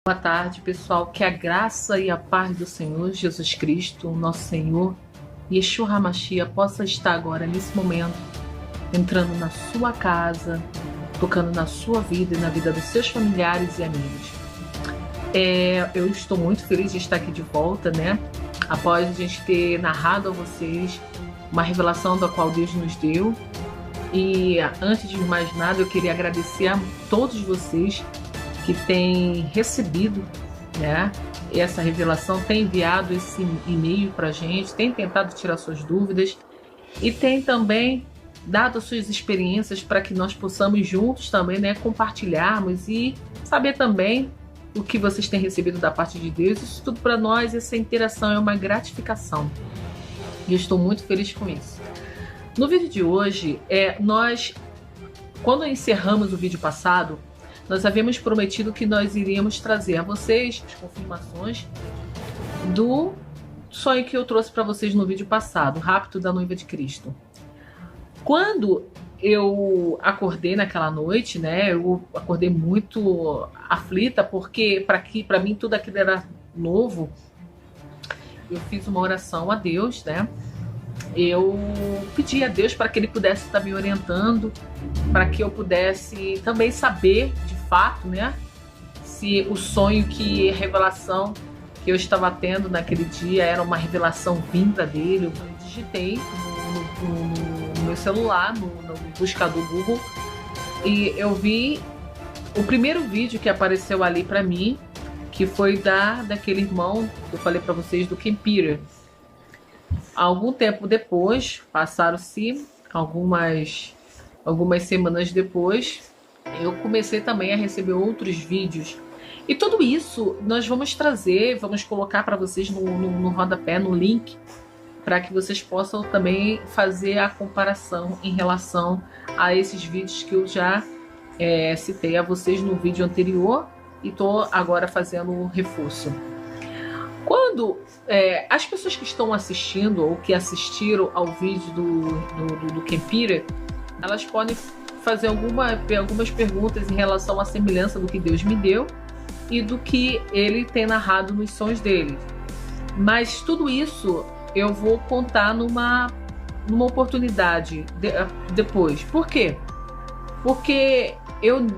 Boa tarde, pessoal. Que a graça e a paz do Senhor Jesus Cristo, nosso Senhor, Yeshua HaMashiach, possa estar agora, nesse momento, entrando na sua casa, tocando na sua vida e na vida dos seus familiares e amigos. Eu estou muito feliz de estar aqui de volta, né? Após a gente ter narrado a vocês uma revelação da qual Deus nos deu. E antes de mais nada, eu queria agradecer a todos vocês que têm recebido, né, essa revelação, têm enviado esse e-mail para a gente, têm tentado tirar suas dúvidas e têm também dado suas experiências para que nós possamos juntos também, né, compartilharmos e saber também o que vocês têm recebido da parte de Deus. Isso tudo para nós, essa interação é uma gratificação e eu estou muito feliz com isso. No vídeo de hoje, quando encerramos o vídeo passado, nós havíamos prometido que nós iríamos trazer a vocês as confirmações do sonho que eu trouxe para vocês no vídeo passado, o rapto da noiva de Cristo. Quando eu acordei naquela noite, né, eu acordei muito aflita, porque para mim tudo aquilo era novo. Eu fiz uma oração a Deus, né? Eu pedi a Deus para que Ele pudesse estar me orientando, para que eu pudesse também saber, de fato, né, se o sonho, a revelação que eu estava tendo naquele dia era uma revelação vinda dele. Eu digitei no meu celular, no buscador Google, e eu vi o primeiro vídeo que apareceu ali para mim, que foi daquele irmão que eu falei para vocês, do Ken Peter. Algum tempo depois, passaram-se algumas semanas depois, eu comecei também a receber outros vídeos. E tudo isso nós vamos trazer, vamos colocar para vocês no rodapé, no link, para que vocês possam também fazer a comparação em relação a esses vídeos que eu já citei a vocês no vídeo anterior e estou agora fazendo um reforço. Quando as pessoas que estão assistindo ou que assistiram ao vídeo do Ken Peter, elas podem fazer algumas perguntas em relação à semelhança do que Deus me deu e do que ele tem narrado nos sonhos dele. Mas tudo isso eu vou contar numa oportunidade depois. Por quê? Porque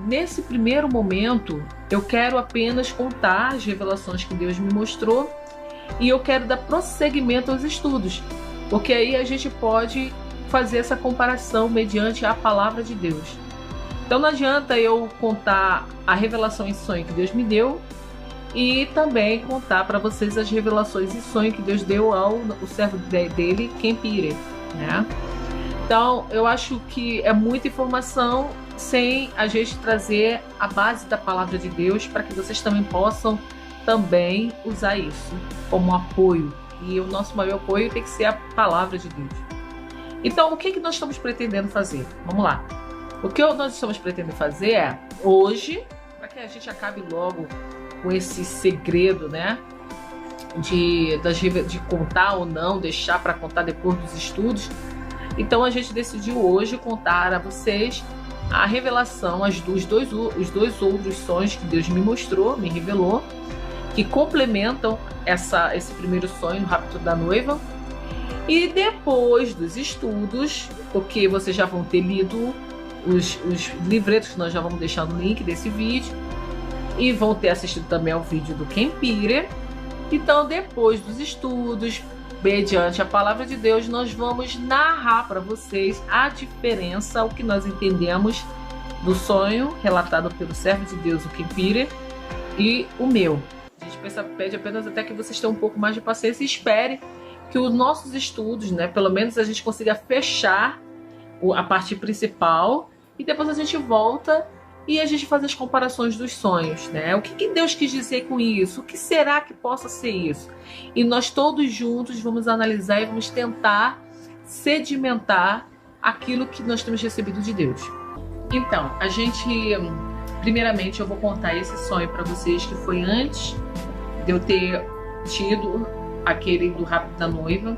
nesse primeiro momento, eu quero apenas contar as revelações que Deus me mostrou e eu quero dar prosseguimento aos estudos, porque aí a gente pode fazer essa comparação mediante a palavra de Deus. Então não adianta eu contar a revelação em sonho que Deus me deu e também contar para vocês as revelações em sonho que Deus deu ao servo dele, Ken Peter, né? Então eu acho que é muita informação sem a gente trazer a base da palavra de Deus, para que vocês também possam também usar isso como apoio. E o nosso maior apoio tem que ser a palavra de Deus. Então, o que nós estamos pretendendo fazer? Vamos lá. O que nós estamos pretendendo fazer é, hoje, para que a gente acabe logo com esse segredo, né, de contar ou não, deixar para contar depois dos estudos. Então, a gente decidiu hoje contar a vocês a revelação, os dois outros sonhos que Deus me mostrou, me revelou, que complementam esse primeiro sonho, o rapto da noiva. E depois dos estudos, porque vocês já vão ter lido os livretos que nós já vamos deixar no link desse vídeo, e vão ter assistido também ao vídeo do Ken Peter. Então, depois dos estudos, mediante a palavra de Deus, nós vamos narrar para vocês a diferença, o que nós entendemos do sonho relatado pelo servo de Deus, o Ken Peter, e o meu. A gente pede apenas até que vocês tenham um pouco mais de paciência e espere que os nossos estudos, né, pelo menos a gente consiga fechar a parte principal, e depois a gente volta e a gente faz as comparações dos sonhos, né? O que Deus quis dizer com isso? O que será que possa ser isso? E nós todos juntos vamos analisar e vamos tentar sedimentar aquilo que nós temos recebido de Deus. Então, primeiramente eu vou contar esse sonho para vocês, que foi antes de eu ter tido aquele do rapto da noiva.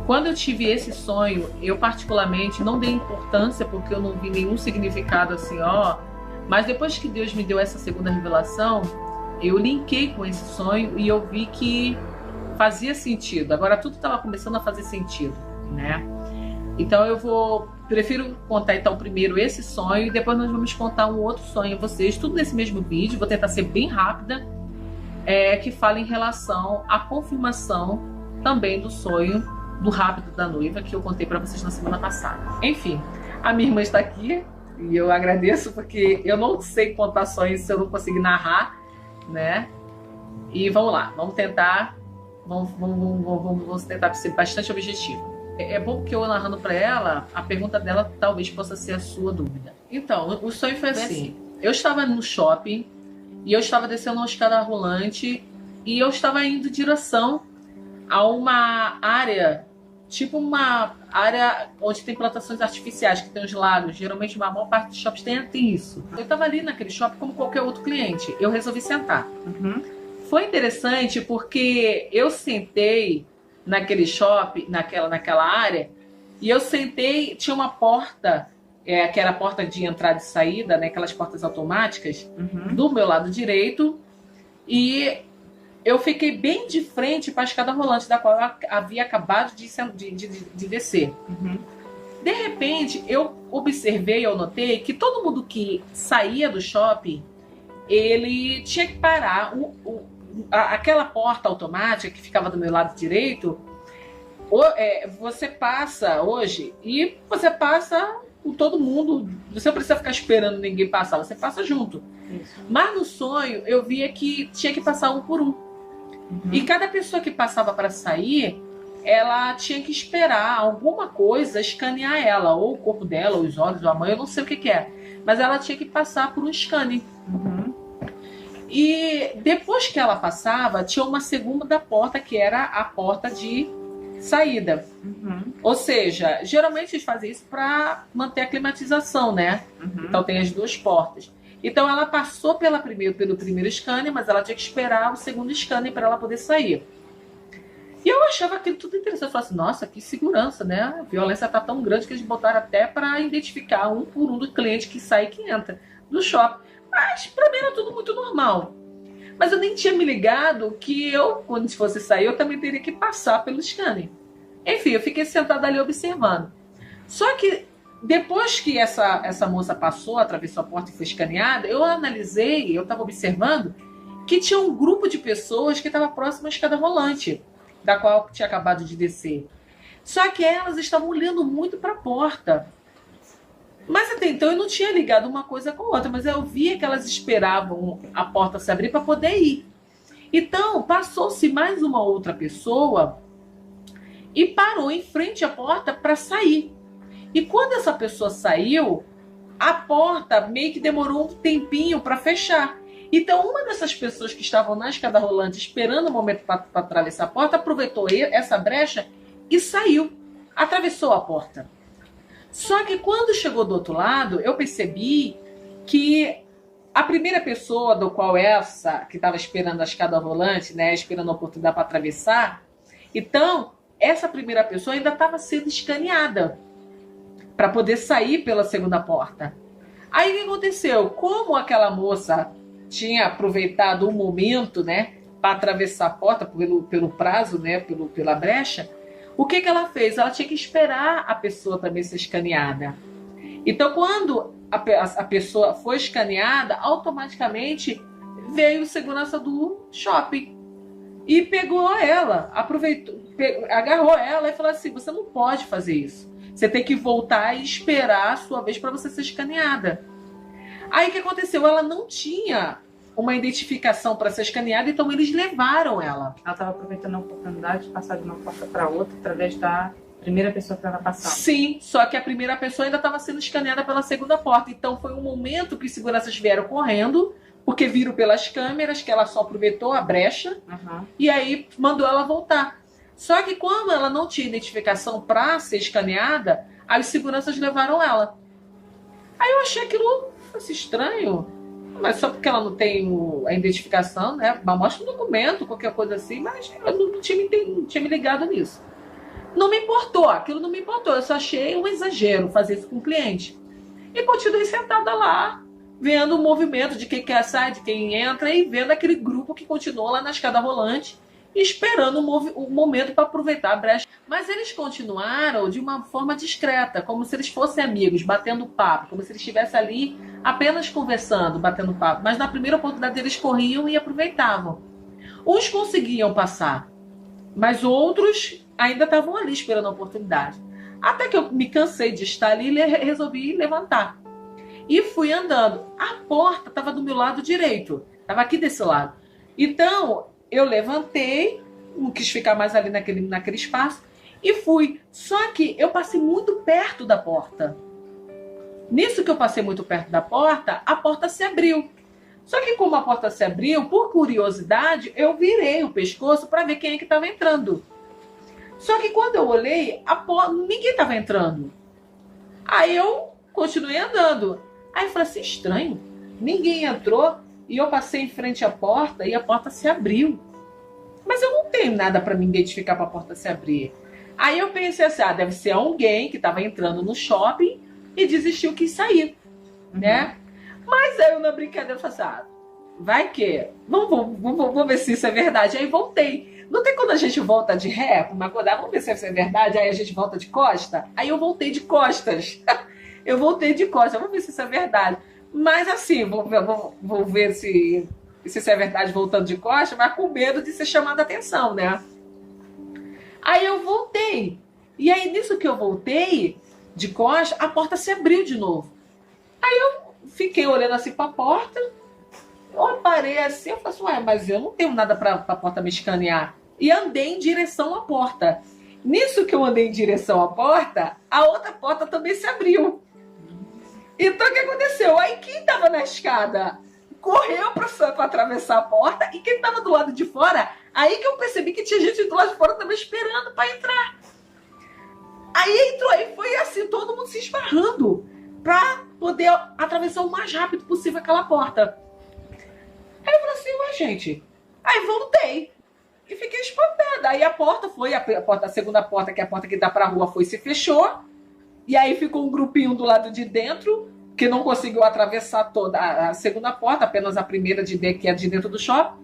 Quando eu tive esse sonho, eu particularmente não dei importância, porque eu não vi nenhum significado assim, mas depois que Deus me deu essa segunda revelação, eu linkei com esse sonho e eu vi que fazia sentido. Agora tudo estava começando a fazer sentido, né? Então prefiro contar então primeiro esse sonho e depois nós vamos contar um outro sonho a vocês, tudo nesse mesmo vídeo. Vou tentar ser bem rápida, que fala em relação à confirmação também do sonho do rápido da noiva que eu contei para vocês na semana passada. Enfim, a minha irmã está aqui e eu agradeço porque eu não sei contar sonhos se eu não conseguir narrar, né? E vamos lá, vamos tentar ser bastante objetivo. É bom que eu narrando para ela, a pergunta dela talvez possa ser a sua dúvida. Então, o sonho foi assim. Eu estava no shopping e eu estava descendo uma escada rolante e eu estava indo em direção a uma área, tipo uma área onde tem plantações artificiais, que tem os lagos. Geralmente a maior parte dos shoppings tem isso. Eu estava ali naquele shopping como qualquer outro cliente. Eu resolvi sentar. Foi interessante porque eu sentei naquele shopping, naquela área, e eu sentei, tinha uma porta, que era a porta de entrada e saída, né, aquelas portas automáticas, do meu lado direito, e eu fiquei bem de frente para a escada rolante, da qual eu havia acabado de descer. De repente, eu observei, eu notei que todo mundo que saía do shopping, ele tinha que parar. Aquela porta automática que ficava do meu lado direito, você passa hoje e você passa com todo mundo. Você não precisa ficar esperando ninguém passar, você passa junto. Isso. Mas no sonho eu via que tinha que passar um por um. E cada pessoa que passava para sair, ela tinha que esperar alguma coisa escanear ela, ou o corpo dela, ou os olhos, ou a mãe, eu não sei o que é. Mas ela tinha que passar por um scanner. E depois que ela passava, tinha uma segunda porta, que era a porta de saída. Ou seja, geralmente eles fazem isso para manter a climatização, né? Então tem as duas portas. Então ela passou pelo primeiro scanner, mas ela tinha que esperar o segundo scanner para ela poder sair. E eu achava aquilo tudo interessante. Eu falava assim, nossa, que segurança, né? A violência está tão grande que eles botaram até para identificar um por um do cliente que sai e que entra do shopping. Mas pra mim era tudo muito normal. Mas eu nem tinha me ligado que quando fosse sair, eu também teria que passar pelo scanner. Enfim, eu fiquei sentada ali observando. Só que depois que essa moça passou, atravessou a porta e foi escaneada, eu analisei, eu estava observando que tinha um grupo de pessoas que estava próximo à escada rolante, da qual eu tinha acabado de descer. Só que elas estavam olhando muito para a porta. Mas até então eu não tinha ligado uma coisa com a outra, mas eu via que elas esperavam a porta se abrir para poder ir. Então passou-se mais uma outra pessoa e parou em frente à porta para sair. E quando essa pessoa saiu, a porta meio que demorou um tempinho para fechar. Então uma dessas pessoas que estavam na escada rolante esperando o momento para atravessar a porta, aproveitou essa brecha e saiu, atravessou a porta. Só que quando chegou do outro lado, eu percebi que a primeira pessoa do qual que estava esperando a escada rolante, né, esperando a oportunidade para atravessar, então essa primeira pessoa ainda estava sendo escaneada para poder sair pela segunda porta. Aí o que aconteceu? Como aquela moça tinha aproveitado o momento, né, para atravessar a porta pelo prazo, né, pela brecha, o que ela fez? Ela tinha que esperar a pessoa também ser escaneada. Então, quando a pessoa foi escaneada, automaticamente veio o segurança do shopping e pegou ela, agarrou ela e falou assim, você não pode fazer isso. Você tem que voltar e esperar a sua vez para você ser escaneada. Aí o que aconteceu? Ela não tinha uma identificação para ser escaneada, então eles levaram ela. Ela estava aproveitando a oportunidade de passar de uma porta para outra através da primeira pessoa que ela passava. Sim, só que a primeira pessoa ainda estava sendo escaneada pela segunda porta. Então foi um momento que os seguranças vieram correndo, porque viram pelas câmeras que ela só aproveitou a brecha, e aí mandou ela voltar. Só que quando ela não tinha identificação para ser escaneada, aí os seguranças levaram ela. Aí eu achei aquilo assim, estranho. Mas só porque ela não tem a identificação, né? Mostra um documento, qualquer coisa assim, mas eu não tinha me ligado nisso. Não me importou, aquilo não me importou. Eu só achei um exagero fazer isso com o cliente. E continuei sentada lá, vendo o movimento de quem quer sair, de quem entra, e vendo aquele grupo que continuou lá na escada rolante, esperando o momento para aproveitar a brecha. Mas eles continuaram de uma forma discreta, como se eles fossem amigos, batendo papo, como se eles estivessem ali apenas conversando, batendo papo. Mas na primeira oportunidade eles corriam e aproveitavam. Uns conseguiam passar, mas outros ainda estavam ali esperando a oportunidade. Até que eu me cansei de estar ali e resolvi levantar. E fui andando. A porta estava do meu lado direito, estava aqui desse lado. Então eu levantei, não quis ficar mais ali naquele espaço, e fui. Só que eu passei muito perto da porta. Nisso que eu passei muito perto da porta, a porta se abriu. Só que como a porta se abriu, por curiosidade, eu virei o pescoço para ver quem é que estava entrando. Só que quando eu olhei, ninguém estava entrando. Aí eu continuei andando. Aí eu falei assim, estranho, ninguém entrou e eu passei em frente à porta e a porta se abriu. Mas eu não tenho nada para me identificar para a porta se abrir. Aí eu pensei assim, deve ser alguém que estava entrando no shopping e desistiu, quis sair, né? Mas aí eu na brincadeira falei assim, vai que, vamos ver se isso é verdade. Aí voltei. Não tem quando a gente volta de ré, vamos ver se isso é verdade, aí a gente volta de costa? Aí eu voltei de costas. Vamos ver se isso é verdade. Mas assim, vou ver se isso é verdade voltando de costas, mas com medo de ser chamada a atenção, né? Aí eu voltei. E aí nisso que eu voltei de costas, a porta se abriu de novo. Aí eu fiquei olhando assim para a porta, eu parei assim, eu falei assim, mas eu não tenho nada para a porta me escanear. E andei em direção à porta. Nisso que eu andei em direção à porta, a outra porta também se abriu. Então o que aconteceu? Aí quem estava na escada correu para atravessar a porta, e quem estava do lado de fora, aí que eu percebi que tinha gente do lado de fora também esperando para entrar. Aí entrou, aí foi assim, todo mundo se esbarrando para poder atravessar o mais rápido possível aquela porta. Aí eu falei assim, gente, aí voltei e fiquei espantada. Aí a porta foi, a segunda porta, que é a porta que dá para a rua, foi, se fechou. E aí ficou um grupinho do lado de dentro, que não conseguiu atravessar toda a segunda porta, apenas a primeira que é de dentro do shopping.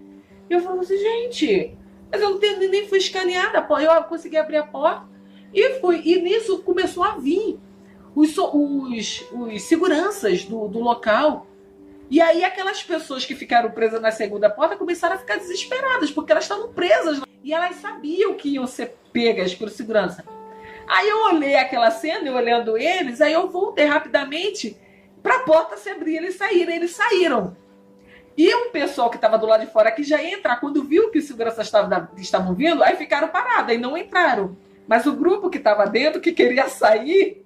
E eu falei assim, gente, mas eu nem fui escaneada, eu consegui abrir a porta e fui. E nisso começou a vir os seguranças do local. E aí aquelas pessoas que ficaram presas na segunda porta começaram a ficar desesperadas, porque elas estavam presas. E elas sabiam que iam ser pegas por segurança. Aí eu olhei aquela cena, e olhando eles, aí eu voltei rapidamente para a porta se abrir, eles saíram. E o pessoal que estava do lado de fora, que já ia entrar, quando viu que os seguranças estavam vindo, aí ficaram parados, aí não entraram. Mas o grupo que estava dentro, que queria sair,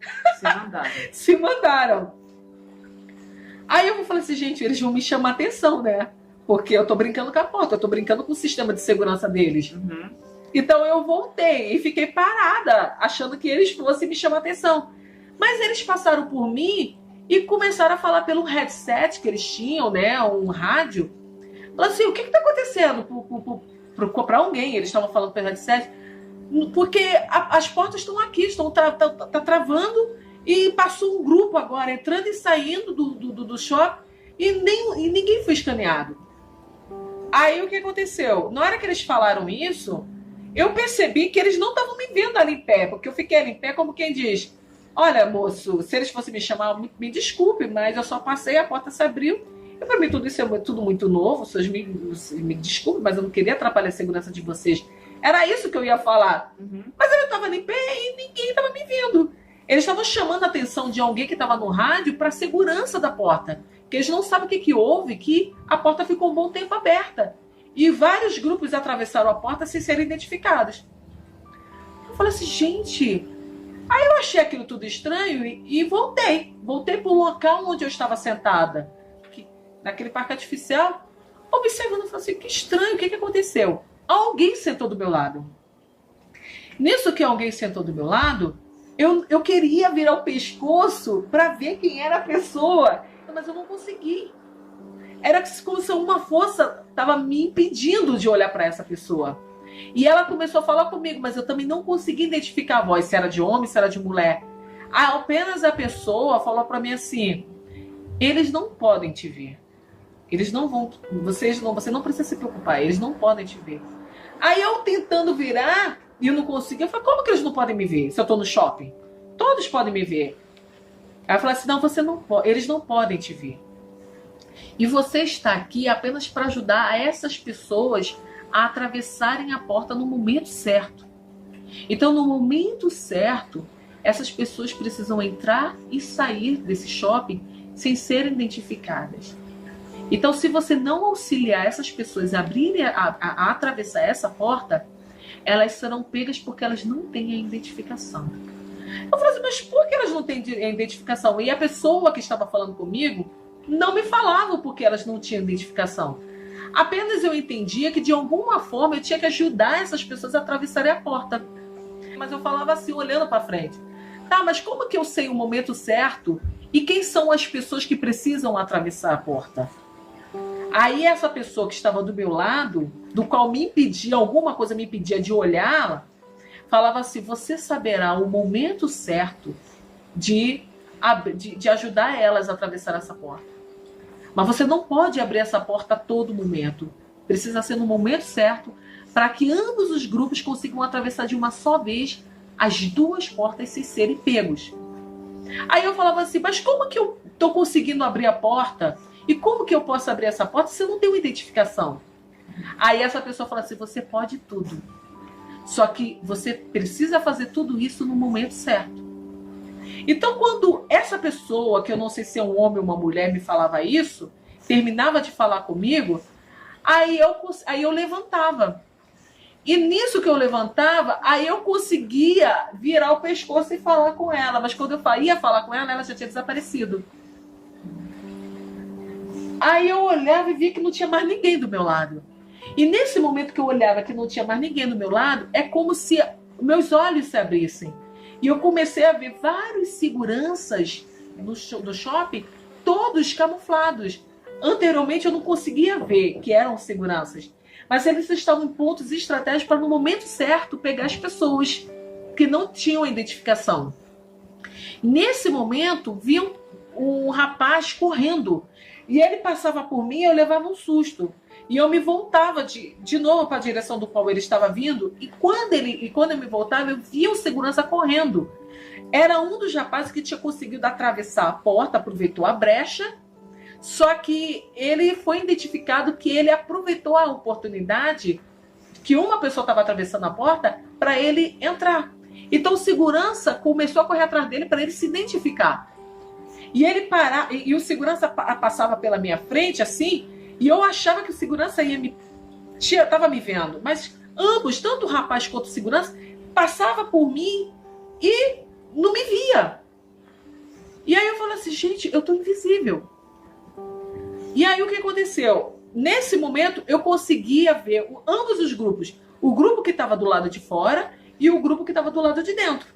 se mandaram. Aí eu falei assim, gente, eles vão me chamar a atenção, né? Porque eu tô brincando com a porta, eu tô brincando com o sistema de segurança deles. Então eu voltei e fiquei parada, achando que eles fossem me chamar a atenção. Mas eles passaram por mim e começaram a falar pelo headset que eles tinham, né? Um rádio. Falaram assim, o que tá acontecendo? Para alguém, eles estavam falando pelo headset. Porque as portas estão aqui, tá travando, e passou um grupo agora entrando e saindo do shopping e ninguém foi escaneado. Aí o que aconteceu? Na hora que eles falaram isso, eu percebi que eles não estavam me vendo ali em pé, porque eu fiquei ali em pé como quem diz, olha, moço, se eles fossem me chamar, me desculpe, mas eu só passei, a porta se abriu, e para mim tudo isso é tudo muito novo, vocês me desculpem, mas eu não queria atrapalhar a segurança de vocês. Era isso que eu ia falar. Mas eu estava em pé e ninguém estava me vendo. Eles estavam chamando a atenção de alguém que estava no rádio para a segurança da porta, que eles não sabem o que houve, que a porta ficou um bom tempo aberta. E vários grupos atravessaram a porta sem serem identificados. Eu falei assim, gente... Aí eu achei aquilo tudo estranho e voltei. Voltei para o local onde eu estava sentada, naquele parque artificial, observando. Eu falei assim, que estranho, o que aconteceu? Alguém sentou do meu lado. Nisso que alguém sentou do meu lado, eu queria virar o pescoço para ver quem era a pessoa, mas eu não consegui. Era como se uma força estava me impedindo de olhar para essa pessoa. E ela começou a falar comigo, mas eu também não consegui identificar a voz, se era de homem, se era de mulher. Apenas a pessoa falou para mim assim, Eles não podem te ver. Eles não vão, você não precisa se preocupar, eles não podem te ver. Aí eu tentando virar e eu não consigo. Eu falei, como que eles não podem me ver se eu tô no shopping? Todos podem me ver. Aí eu falei assim, não, você não pode, eles não podem te ver. E você está aqui apenas para ajudar essas pessoas a atravessarem a porta no momento certo. Então, no momento certo, essas pessoas precisam entrar e sair desse shopping sem serem identificadas. Então, se você não auxiliar essas pessoas a abrirem, a atravessar essa porta, elas serão pegas porque elas não têm a identificação. Eu falei assim, mas por que elas não têm a identificação? E a pessoa que estava falando comigo não me falava porque elas não tinham identificação. Apenas eu entendia que de alguma forma eu tinha que ajudar essas pessoas a atravessarem a porta. Mas eu falava assim, olhando para frente. Tá, mas como que eu sei o momento certo? E quem são as pessoas que precisam atravessar a porta? Aí essa pessoa que estava do meu lado, do qual me impedia, alguma coisa me impedia de olhá-la, falava assim, você saberá o momento certo de ajudar elas a atravessar essa porta. Mas você não pode abrir essa porta a todo momento. Precisa ser no momento certo para que ambos os grupos consigam atravessar de uma só vez as duas portas sem serem pegos. Aí eu falava assim, mas como que eu estou conseguindo abrir a porta? E como que eu posso abrir essa porta se eu não tenho identificação? Aí essa pessoa fala assim, você pode tudo. Só que você precisa fazer tudo isso no momento certo. Então, quando essa pessoa, que eu não sei se é um homem ou uma mulher, me falava isso, terminava de falar comigo, aí eu levantava. E nisso que eu levantava, aí eu conseguia virar o pescoço e falar com ela. Mas quando eu ia falar com ela, ela já tinha desaparecido. Aí eu olhava e via que não tinha mais ninguém do meu lado. E nesse momento que eu olhava que não tinha mais ninguém do meu lado, é como se meus olhos se abrissem. E eu comecei a ver vários seguranças do shopping, todos camuflados. Anteriormente eu não conseguia ver que eram seguranças. Mas eles estavam em pontos estratégicos para, no momento certo, pegar as pessoas que não tinham identificação. Nesse momento, vi um rapaz correndo. E ele passava por mim e eu levava um susto. E eu me voltava de novo para a direção do qual ele estava vindo. E quando eu me voltava, eu via o segurança correndo. Era um dos rapazes que tinha conseguido atravessar a porta, aproveitou a brecha. Só que ele foi identificado que ele aproveitou a oportunidade que uma pessoa estava atravessando a porta para ele entrar. Então o segurança começou a correr atrás dele para ele se identificar. E ele parava, e o segurança passava pela minha frente assim, e eu achava que o segurança estava me vendo. Mas ambos, tanto o rapaz quanto o segurança, passava por mim e não me via. E aí eu falei assim, gente, eu tô invisível. E aí o que aconteceu? Nesse momento eu conseguia ver ambos os grupos. O grupo que estava do lado de fora e o grupo que estava do lado de dentro.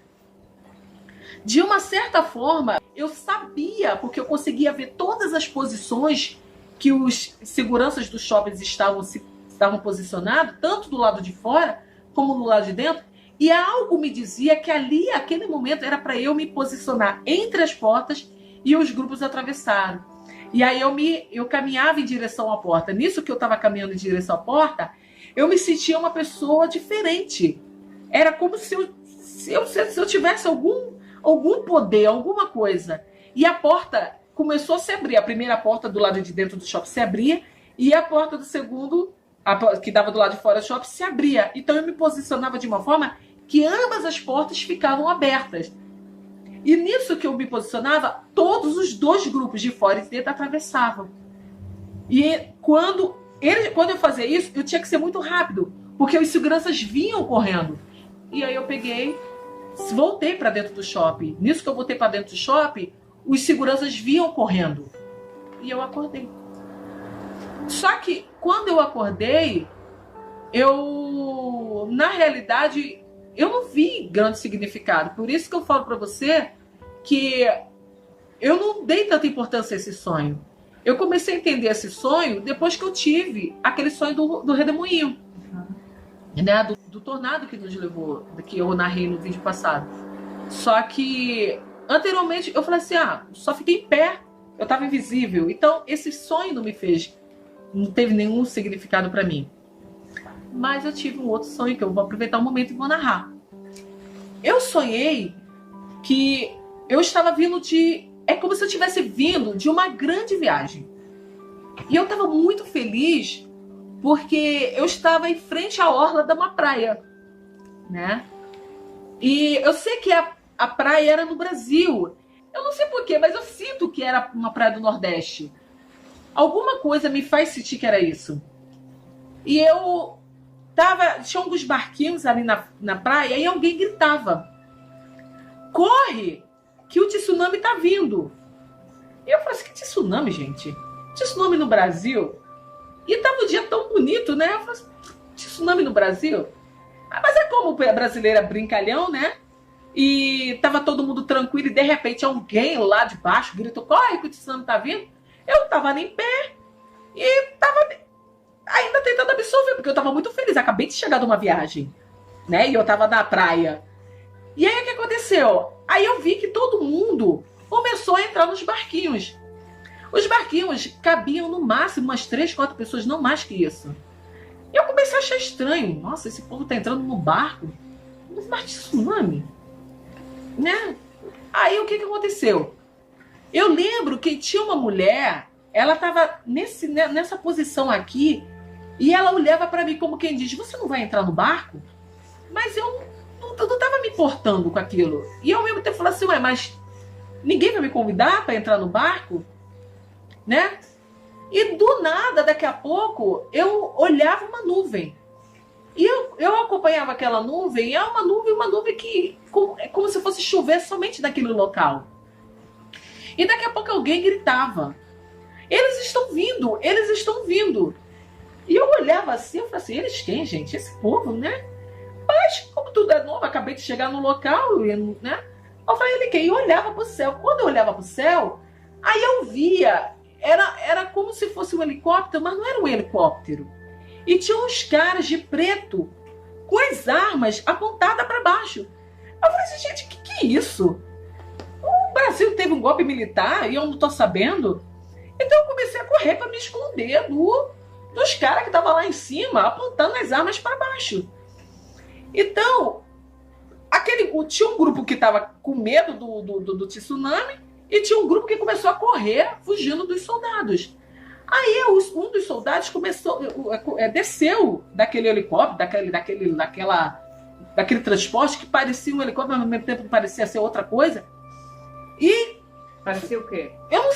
De uma certa forma, eu sabia, porque eu conseguia ver todas as posições que os seguranças dos shoppings estavam posicionados, tanto do lado de fora como do lado de dentro, e algo me dizia que ali, aquele momento, era para eu me posicionar entre as portas e os grupos atravessaram. E aí eu caminhava em direção à porta. Nisso que eu estava caminhando em direção à porta, eu me sentia uma pessoa diferente. Era como se eu tivesse algum poder, alguma coisa. E a porta começou a se abrir. A primeira porta do lado de dentro do shopping se abria e a porta do segundo, que dava do lado de fora do shopping, se abria. Então eu me posicionava de uma forma que ambas as portas ficavam abertas. E nisso que eu me posicionava, todos os dois grupos de fora e de dentro atravessavam. E quando eu fazia isso, eu tinha que ser muito rápido, porque os seguranças vinham correndo. E aí eu voltei para dentro do shopping. Nisso que eu voltei para dentro do shopping, os seguranças vinham correndo. E eu acordei. Só que quando eu acordei, na realidade, eu não vi grande significado. Por isso que eu falo para você que eu não dei tanta importância a esse sonho. Eu comecei a entender esse sonho depois que eu tive aquele sonho do redemoinho. Né? Do tornado que nos levou, que eu narrei no vídeo passado. Só que anteriormente eu falei assim, só fiquei em pé Eu estava invisível. Então, esse sonho não teve nenhum significado para mim. Mas eu tive um outro sonho que eu vou aproveitar o momento e vou narrar. Eu sonhei que eu estava vindo é como se eu tivesse vindo de uma grande viagem. E eu estava muito feliz porque eu estava em frente à orla de uma praia, né? E eu sei que a praia era no Brasil. Eu não sei porquê, mas eu sinto que era uma praia do Nordeste. Alguma coisa me faz sentir que era isso. E eu tinha alguns barquinhos ali na praia e alguém gritava: corre, que o tsunami tá vindo. E eu falei assim, que tsunami, gente? Tsunami no Brasil? E tava um dia tão bonito, né? Eu falei assim, tsunami no Brasil? Mas é como brasileira brincalhão, né? E tava todo mundo tranquilo e de repente alguém lá de baixo gritou, corre que o tsunami tá vindo. Eu tava ali em pé e tava ainda tentando absorver, porque eu tava muito feliz. Acabei de chegar de uma viagem, né? E eu tava na praia. E aí o que aconteceu? Aí eu vi que todo mundo começou a entrar nos barquinhos. Os barquinhos cabiam no máximo umas 3, 4 pessoas, não mais que isso. E eu comecei a achar estranho. Nossa, esse povo tá entrando no barco. Mas tsunami, né? Aí o que aconteceu? Eu lembro que tinha uma mulher, ela tava nessa posição aqui, e ela olhava para mim como quem diz, você não vai entrar no barco? Mas eu não tava me importando com aquilo. E eu ao mesmo tempo falei assim, ué, mas ninguém vai me convidar para entrar no barco? Né? E do nada, daqui a pouco, eu olhava uma nuvem. E eu acompanhava aquela nuvem, e é uma nuvem que é como se fosse chover somente naquele local. E daqui a pouco alguém gritava, eles estão vindo, eles estão vindo. E eu olhava assim, eu falei assim, eles quem, gente? Esse povo, né? Mas, como tudo é novo, acabei de chegar no local, né? Eu falei, ele quem? E eu olhava pro céu. Quando eu olhava pro céu, aí eu via, era como se fosse um helicóptero, mas não era um helicóptero. E tinha uns caras de preto, com as armas apontadas para baixo. Eu falei assim, gente, que é isso? O Brasil teve um golpe militar e eu não tô sabendo. Então eu comecei a correr para me esconder dos caras que estavam lá em cima, apontando as armas para baixo. Então, tinha um grupo que estava com medo do tsunami e tinha um grupo que começou a correr, fugindo dos soldados. Aí um dos soldados desceu daquele helicóptero, daquele transporte que parecia um helicóptero, mas ao mesmo tempo parecia ser outra coisa. E parecia o quê? Eu não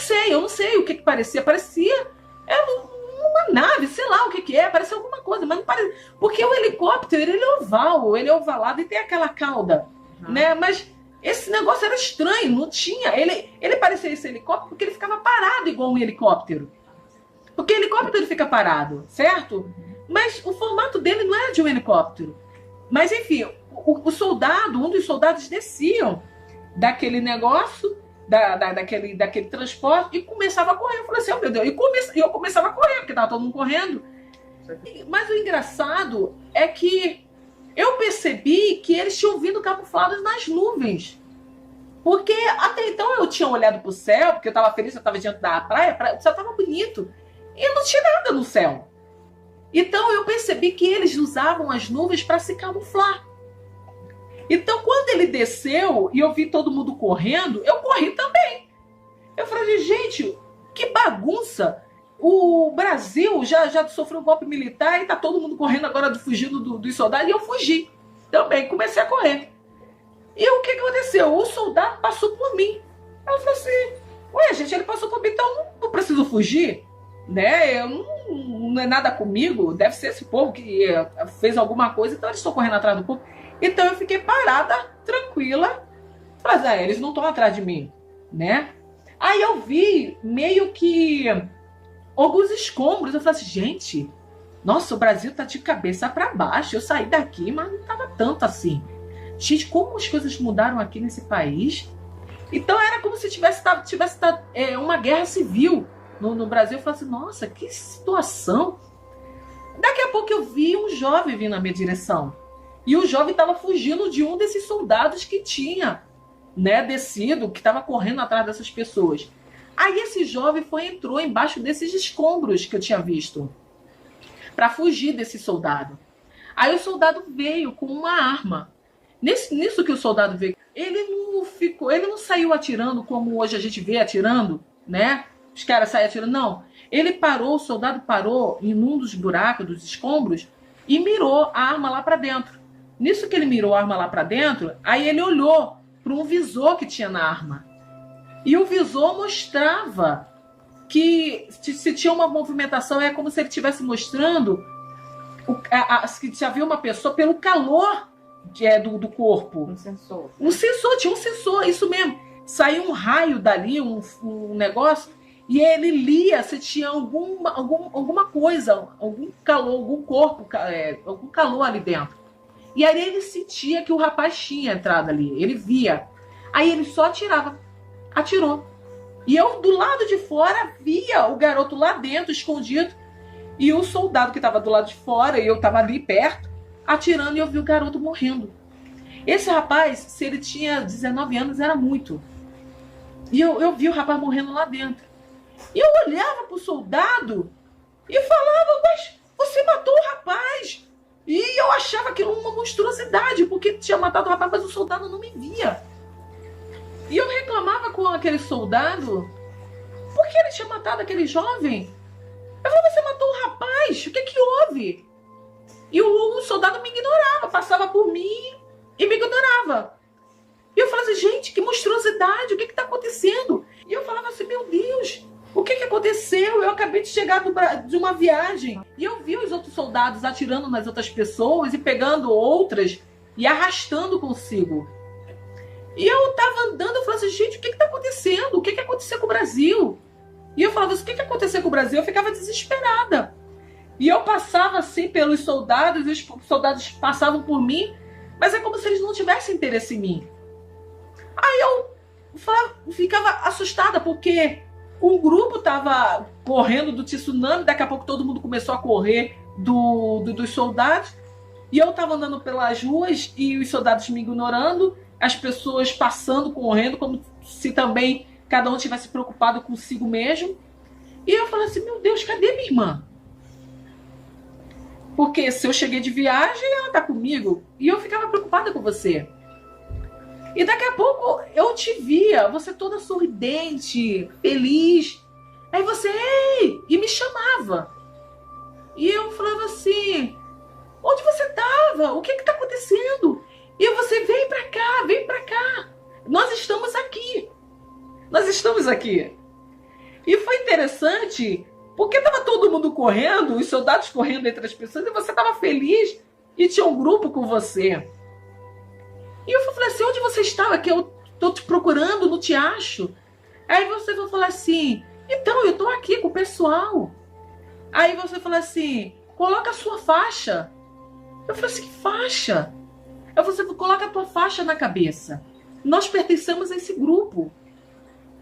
sei o que parecia. Parecia uma nave, sei lá o que é, parecia alguma coisa, mas não parecia. Porque o helicóptero, ele é ovalado e tem aquela cauda, né? Mas esse negócio era estranho, não tinha. Ele parecia esse helicóptero porque ele ficava parado igual um helicóptero. Porque o helicóptero ele fica parado, certo? Mas o formato dele não era de um helicóptero. Mas enfim, um dos soldados desciam daquele negócio, daquele transporte e começava a correr. Eu falei assim, oh meu Deus, e eu começava a correr, porque estava todo mundo correndo. Mas o engraçado é que eu percebi que eles tinham vindo camuflados nas nuvens. Porque até então eu tinha olhado para o céu, porque eu estava feliz, eu estava diante da praia, o céu estava bonito. E não tinha nada no céu. Então eu percebi que eles usavam as nuvens para se camuflar. Então quando ele desceu e eu vi todo mundo correndo, eu corri também. Eu falei, gente, que bagunça. O Brasil já sofreu um golpe militar e tá todo mundo correndo agora, fugindo dos soldados. E eu fugi também, comecei a correr. E o que aconteceu? O soldado passou por mim. Eu falei assim, ué gente, ele passou por mim, então não preciso fugir? Né? Não é nada comigo, deve ser esse povo que fez alguma coisa, então eles estão correndo atrás do povo. Então eu fiquei parada, tranquila, falei, eles não estão atrás de mim, né? Aí eu vi meio que alguns escombros, eu falei assim, gente, nossa, o Brasil tá de cabeça para baixo, eu saí daqui, mas não tava tanto assim. Gente, como as coisas mudaram aqui nesse país. Então era como se tivesse uma guerra civil no Brasil. Eu falei assim, nossa, que situação. Daqui a pouco eu vi um jovem vindo na minha direção. E o jovem estava fugindo de um desses soldados que tinha, né, descido, que estava correndo atrás dessas pessoas. Aí esse jovem entrou embaixo desses escombros que eu tinha visto, para fugir desse soldado. Aí o soldado veio com uma arma. Nisso que o soldado veio, ele não saiu atirando como hoje a gente vê atirando, né? Os caras saem atirando, não. Ele parou, o soldado parou em um dos buracos, dos escombros, e mirou a arma lá para dentro. Nisso que ele mirou a arma lá para dentro, aí ele olhou para um visor que tinha na arma. E o visor mostrava que se tinha uma movimentação, é como se ele estivesse mostrando que havia uma pessoa pelo calor do corpo. Um sensor. Um sensor, tinha um sensor, isso mesmo. Saiu um raio dali, um negócio, e ele lia se tinha alguma coisa, algum calor, algum corpo, algum calor ali dentro. E aí ele sentia que o rapaz tinha entrado ali, ele via. Aí ele só atirou. E eu do lado de fora via o garoto lá dentro, escondido, e o soldado que estava do lado de fora, e eu estava ali perto, atirando, e eu vi o garoto morrendo. Esse rapaz, se ele tinha 19 anos, era muito. E eu vi o rapaz morrendo lá dentro. E eu olhava pro soldado e falava, mas você matou o rapaz. E eu achava aquilo uma monstruosidade, porque tinha matado o rapaz, mas o soldado não me via. E eu reclamava com aquele soldado, porque ele tinha matado aquele jovem. Eu falei, você matou o rapaz, o que houve? E o soldado me ignorava, passava por mim e me ignorava. E eu falava assim, gente, que monstruosidade, o que está acontecendo? E eu falava assim, meu Deus, o que aconteceu? Eu acabei de chegar de uma viagem. E eu vi os outros soldados atirando nas outras pessoas e pegando outras e arrastando consigo. E eu estava andando, eu falava assim, gente, o que está acontecendo? O que aconteceu com o Brasil? E eu falava assim, o que aconteceu com o Brasil? Eu ficava desesperada. E eu passava assim pelos soldados, e os soldados passavam por mim, mas é como se eles não tivessem interesse em mim. Aí eu ficava assustada, porque um grupo estava correndo do tsunami, daqui a pouco todo mundo começou a correr dos soldados, e eu estava andando pelas ruas e os soldados me ignorando, as pessoas passando, correndo, como se também cada um tivesse preocupado consigo mesmo. E eu falei assim, meu Deus, cadê minha irmã? Porque se eu cheguei de viagem, ela tá comigo. E eu ficava preocupada com você. E daqui a pouco eu te via, você toda sorridente, feliz. Aí você, ei! E me chamava. E eu falava assim, onde você estava? O que está acontecendo? E você, vem para cá, vem para cá. Nós estamos aqui. Nós estamos aqui. E foi interessante, porque estava todo mundo correndo, os soldados correndo entre as pessoas, e você estava feliz e tinha um grupo com você. E eu falei assim, onde você estava? Que eu estou te procurando, não te acho. Aí você vai falar assim, então, eu estou aqui com o pessoal. Aí você fala assim, coloca a sua faixa. Eu falei assim, que faixa? Aí você coloca a tua faixa na cabeça. Nós pertencemos a esse grupo.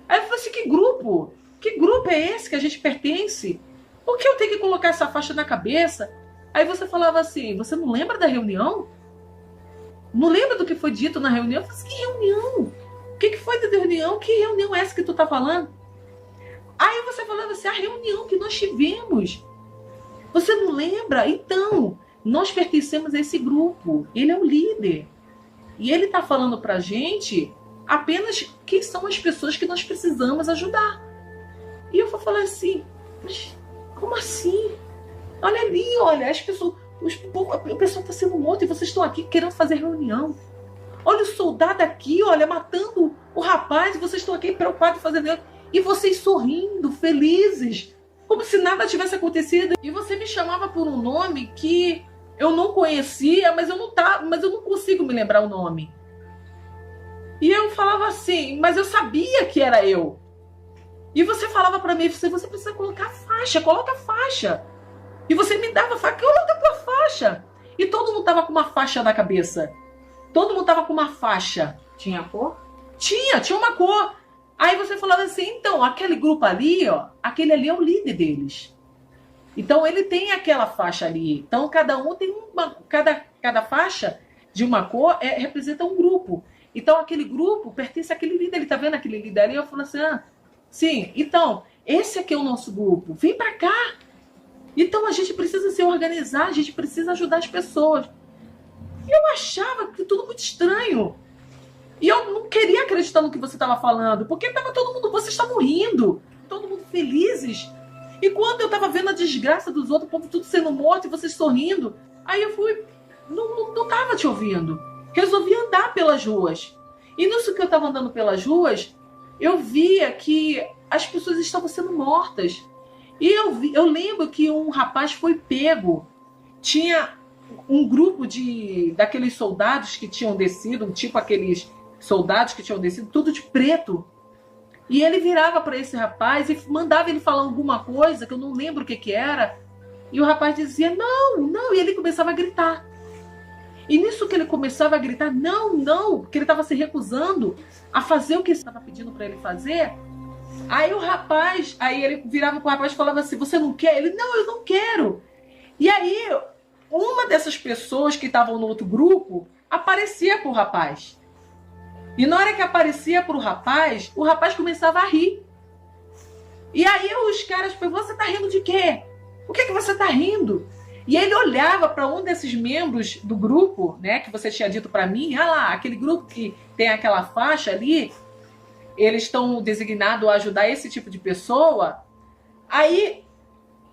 Aí eu falei assim, que grupo? Que grupo é esse que a gente pertence? Por que eu tenho que colocar essa faixa na cabeça? Aí você falava assim, você não lembra da reunião? Não lembra do que foi dito na reunião? Eu falei assim, que reunião? O que foi da reunião? Que reunião é essa que tu tá falando? Aí você falava assim, a reunião que nós tivemos. Você não lembra? Então, nós pertencemos a esse grupo. Ele é o líder. E ele tá falando pra gente apenas quem são as pessoas que nós precisamos ajudar. E eu vou falar assim, mas como assim? Olha ali, olha, as pessoas, o pessoal está sendo morto e vocês estão aqui querendo fazer reunião. Olha o soldado aqui, olha, matando o rapaz, e vocês estão aqui preocupados em fazer reunião. E vocês sorrindo, felizes, como se nada tivesse acontecido. E você me chamava por um nome que eu não conhecia, mas eu não consigo me lembrar o nome. E eu falava assim, mas eu sabia que era eu. E você falava para mim, você precisa colocar a faixa, coloca a faixa. E você me dava a faixa, coloca a tua faixa. E todo mundo tava com uma faixa na cabeça. Todo mundo tava com uma faixa. Tinha cor? Tinha uma cor. Aí você falava assim, então, aquele grupo ali, ó, aquele ali é o líder deles. Então ele tem aquela faixa ali. Então cada um tem cada faixa de uma cor representa um grupo. Então aquele grupo pertence àquele líder. Ele tá vendo aquele líder ali? Eu falo assim, Sim, então, esse aqui é o nosso grupo. Vem pra cá. Então a gente precisa se organizar, a gente precisa ajudar as pessoas. E eu achava que tudo muito estranho. E eu não queria acreditar no que você estava falando, porque tava todo mundo, vocês estavam rindo, todo mundo felizes. E quando eu tava vendo a desgraça dos outros, o povo tudo sendo morto e vocês sorrindo, aí eu fui, não tava te ouvindo. Resolvi andar pelas ruas. E nisso que eu tava andando pelas ruas, eu via que as pessoas estavam sendo mortas. E eu lembro que um rapaz foi pego. Tinha um grupo daqueles soldados que tinham descido, tipo aqueles soldados que tinham descido, tudo de preto. E ele virava para esse rapaz e mandava ele falar alguma coisa, que eu não lembro o que era. E o rapaz dizia, não, não. E ele começava a gritar. E nisso que ele começava a gritar, não, porque ele estava se recusando a fazer o que estava pedindo para ele fazer. Aí ele virava pro rapaz e falava assim, você não quer? Ele, não, eu não quero. E aí, uma dessas pessoas que estavam no outro grupo aparecia pro rapaz. E na hora que aparecia pro rapaz, o rapaz começava a rir. E aí os caras perguntavam, você tá rindo de quê? O que você tá rindo? E ele olhava para um desses membros do grupo, né, que você tinha dito para mim, ah lá, aquele grupo que tem aquela faixa ali, eles estão designados a ajudar esse tipo de pessoa. Aí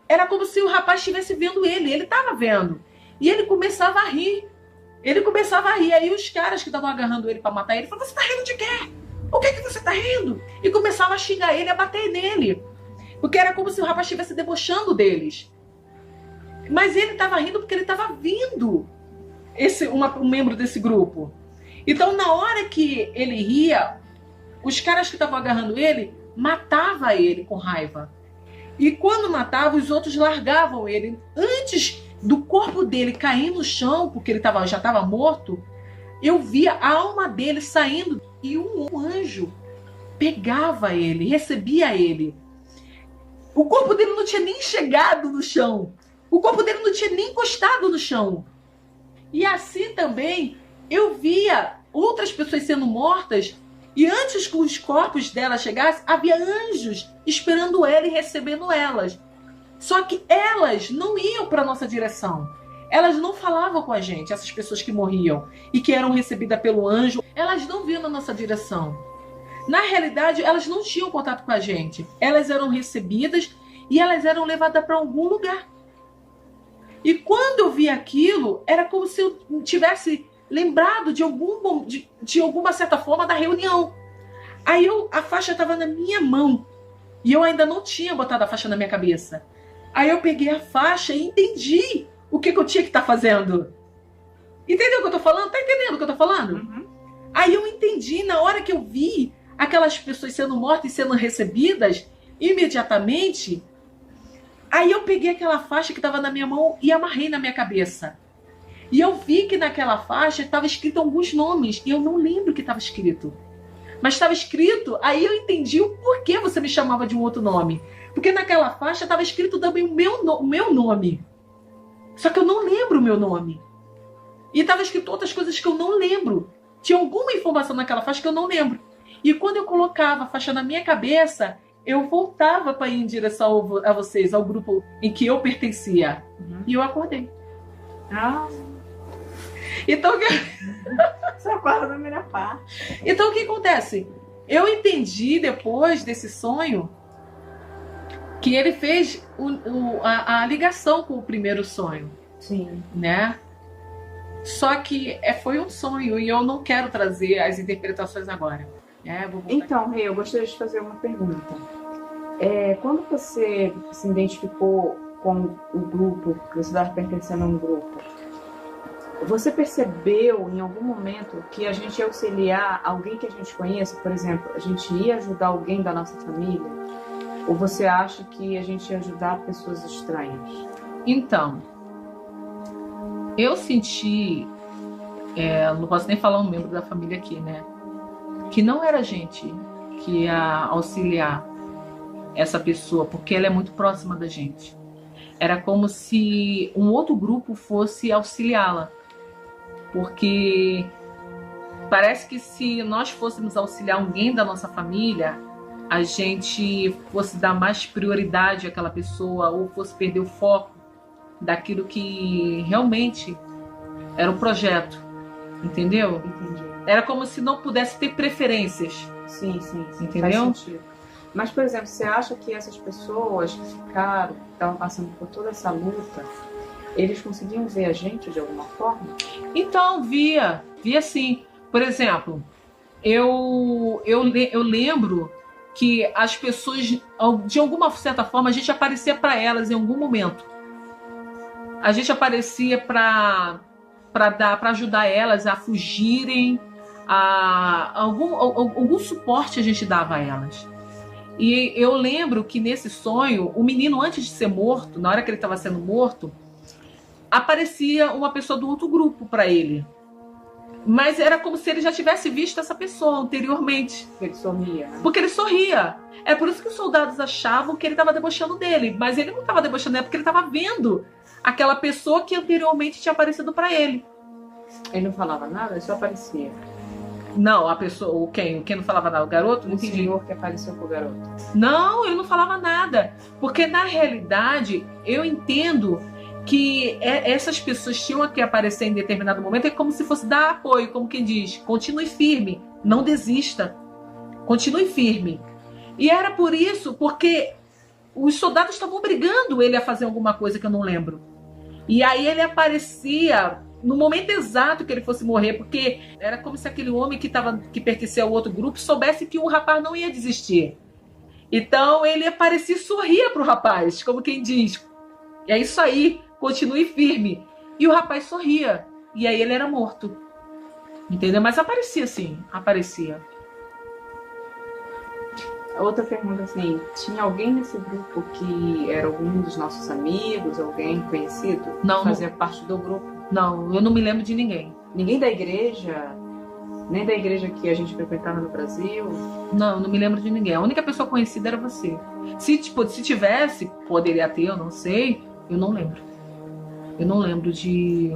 era como se o rapaz estivesse vendo ele estava vendo. E ele começava a rir. Aí os caras que estavam agarrando ele para matar ele falavam, você tá rindo de quê? O que você tá rindo? E começava a xingar ele, a bater nele. Porque era como se o rapaz estivesse debochando deles. Mas ele estava rindo porque ele estava vindo um membro desse grupo. Então, na hora que ele ria, os caras que estavam agarrando ele matavam ele com raiva. E quando matava, os outros largavam ele. Antes do corpo dele cair no chão, porque ele já estava morto, eu via a alma dele saindo e um anjo pegava ele, recebia ele. O corpo dele não tinha nem chegado no chão. O corpo dele não tinha nem encostado no chão. E assim também eu via outras pessoas sendo mortas e antes que os corpos delas chegassem, havia anjos esperando ela e recebendo elas. Só que elas não iam para a nossa direção. Elas não falavam com a gente, essas pessoas que morriam e que eram recebidas pelo anjo. Elas não vinham na nossa direção. Na realidade, elas não tinham contato com a gente. Elas eram recebidas e elas eram levadas para algum lugar. E quando eu vi aquilo, era como se eu tivesse lembrado de alguma certa forma da reunião. Aí a faixa estava na minha mão. E eu ainda não tinha botado a faixa na minha cabeça. Aí eu peguei a faixa e entendi o que eu tinha que estar fazendo. Entendeu o que eu tô falando? Tá entendendo o que eu tô falando? Uhum. Aí eu entendi, na hora que eu vi aquelas pessoas sendo mortas e sendo recebidas, imediatamente, aí eu peguei aquela faixa que estava na minha mão e amarrei na minha cabeça. E eu vi que naquela faixa estava escrito alguns nomes, e eu não lembro o que estava escrito. Mas estava escrito, aí eu entendi o porquê você me chamava de um outro nome. Porque naquela faixa estava escrito também o meu nome. Só que eu não lembro o meu nome. E estava escrito outras coisas que eu não lembro. Tinha alguma informação naquela faixa que eu não lembro. E quando eu colocava a faixa na minha cabeça, eu voltava para ir em direção a vocês, ao grupo em que eu pertencia. Uhum. E eu acordei. Ah. Então, Você acorda na primeira parte. Então o que acontece? Eu entendi depois desse sonho que ele fez a ligação com o primeiro sonho. Sim. Né? Só que foi um sonho e eu não quero trazer as interpretações agora. Então, Rei, eu gostaria de fazer uma pergunta. Quando você se identificou com o grupo, que você estava pertencendo a um grupo, você percebeu em algum momento que a gente ia auxiliar alguém que a gente conheça? Por exemplo, a gente ia ajudar alguém da nossa família? Ou você acha que a gente ia ajudar pessoas estranhas? Então, eu senti, não posso nem falar um membro da família aqui, né? Que não era a gente que ia auxiliar essa pessoa, porque ela é muito próxima da gente. Era como se um outro grupo fosse auxiliá-la. Porque parece que se nós fôssemos auxiliar alguém da nossa família, a gente fosse dar mais prioridade àquela pessoa ou fosse perder o foco daquilo que realmente era o projeto, entendeu? Entendi. Era como se não pudesse ter preferências. Sim. Entendeu? Faz sentido. Mas, por exemplo, você acha que essas pessoas que ficaram, que estavam passando por toda essa luta, eles conseguiam ver a gente de alguma forma? Então, via sim. Por exemplo, eu lembro que as pessoas, de alguma certa forma, a gente aparecia para elas em algum momento. A gente aparecia para ajudar elas a fugirem, algum suporte a gente dava a elas. E eu lembro que nesse sonho, o menino, antes de ser morto, na hora que ele estava sendo morto, aparecia uma pessoa do outro grupo para ele. Mas era como se ele já tivesse visto essa pessoa anteriormente. Ele sorria, né? Porque ele sorria. É por isso que os soldados achavam que ele estava debochando dele. Mas ele não estava debochando, é porque ele estava vendo aquela pessoa que anteriormente tinha aparecido para ele. Ele não falava nada, ele só aparecia. Não, a pessoa, quem não falava nada? O garoto? Não O entendi. senhor que apareceu pro garoto. Não, eu não falava nada. Porque na realidade, eu entendo que essas pessoas tinham que aparecer em determinado momento, é como se fosse dar apoio, como quem diz, continue firme, não desista, continue firme. E era por isso, porque os soldados estavam obrigando ele a fazer alguma coisa que eu não lembro. E aí ele aparecia no momento exato que ele fosse morrer, porque era como se aquele homem que pertencia ao outro grupo soubesse que o rapaz não ia desistir. Então ele aparecia e sorria pro rapaz, como quem diz, é isso aí, continue firme. E o rapaz sorria. E aí ele era morto. Entendeu? Mas aparecia sim, aparecia. Outra pergunta assim, tinha alguém nesse grupo que era algum dos nossos amigos, alguém conhecido? Não. Fazia parte do grupo? Não, eu não me lembro de ninguém. Ninguém da igreja? Nem da igreja que a gente frequentava no Brasil? Não me lembro de ninguém. A única pessoa conhecida era você. Se tivesse, poderia ter, eu não sei, eu não lembro. Eu não lembro de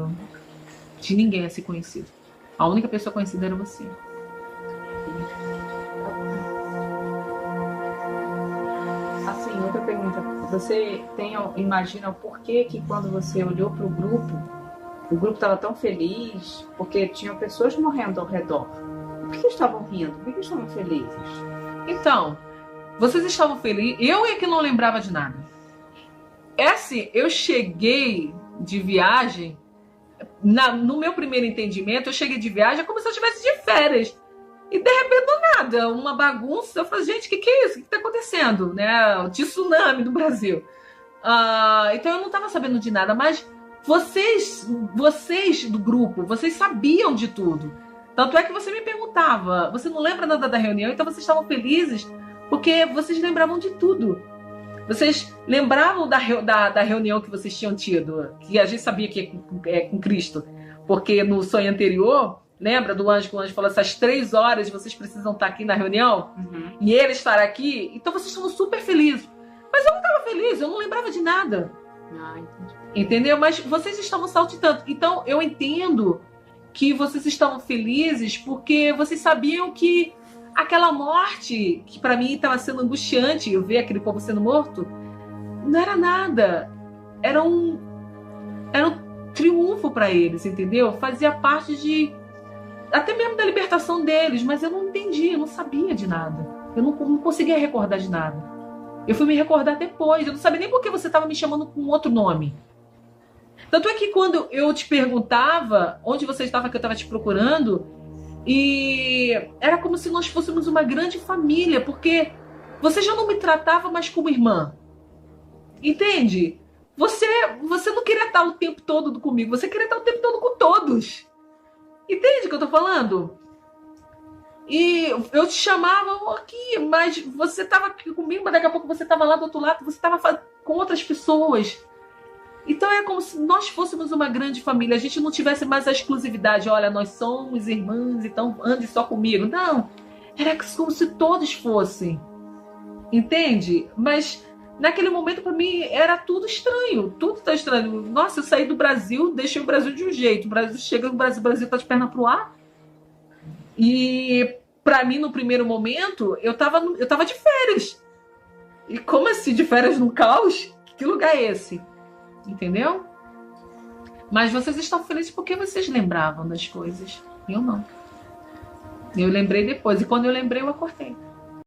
ninguém assim conhecido. A única pessoa conhecida era você. Assim, outra pergunta. Você imagina o porquê que quando você olhou para o grupo estava tão feliz? Porque tinham pessoas morrendo ao redor. Por que estavam rindo? Por que estavam felizes? Então, vocês estavam felizes. Eu é que não lembrava de nada. É assim, eu cheguei de viagem, no meu primeiro entendimento, eu cheguei de viagem como se eu estivesse de férias. E de repente, do nada, uma bagunça. Eu falei, gente, o que é isso? O que está acontecendo? Né? O tsunami do Brasil. Então eu não estava sabendo de nada, mas vocês do grupo, vocês sabiam de tudo. Tanto é que você me perguntava, você não lembra nada da reunião? Então vocês estavam felizes porque vocês lembravam de tudo. Vocês lembravam da reunião que vocês tinham tido, que a gente sabia que é com Cristo, porque no sonho anterior, lembra do anjo que o anjo falou, essas 3 horas vocês precisam estar aqui na reunião, e ele estará aqui, então vocês estavam super felizes. Mas eu não estava feliz, eu não lembrava de nada. Entendeu? Mas vocês estavam saltitando. Então eu entendo que vocês estavam felizes porque vocês sabiam que aquela morte, que para mim estava sendo angustiante, eu ver aquele povo sendo morto, não era nada. Era um triunfo para eles, entendeu? Fazia parte até mesmo da libertação deles, mas eu não entendia, eu não sabia de nada. Eu não conseguia recordar de nada. Eu fui me recordar depois, eu não sabia nem por que você estava me chamando com outro nome. Tanto é que quando eu te perguntava onde você estava, que eu estava te procurando, e era como se nós fôssemos uma grande família, porque você já não me tratava mais como irmã. Entende? Você não queria estar o tempo todo comigo, você queria estar o tempo todo com todos. Entende o que eu tô falando? E eu te chamava aqui, mas você estava aqui comigo, mas daqui a pouco você estava lá do outro lado, você estava com outras pessoas. Então é como se nós fôssemos uma grande família, a gente não tivesse mais a exclusividade, olha, nós somos irmãs, então ande só comigo. Não, era como se todos fossem. Entende? Mas naquele momento para mim era tudo estranho, tudo tá estranho. Nossa, eu saí do Brasil, deixei o Brasil de um jeito, o Brasil chega no Brasil, o Brasil tá de perna pro ar. E pra mim, no primeiro momento, eu tava de férias. E como assim, de férias no caos? Que lugar é esse? Entendeu? Mas vocês estão felizes porque vocês lembravam das coisas. Eu não. Eu lembrei depois. E quando eu lembrei, eu acordei.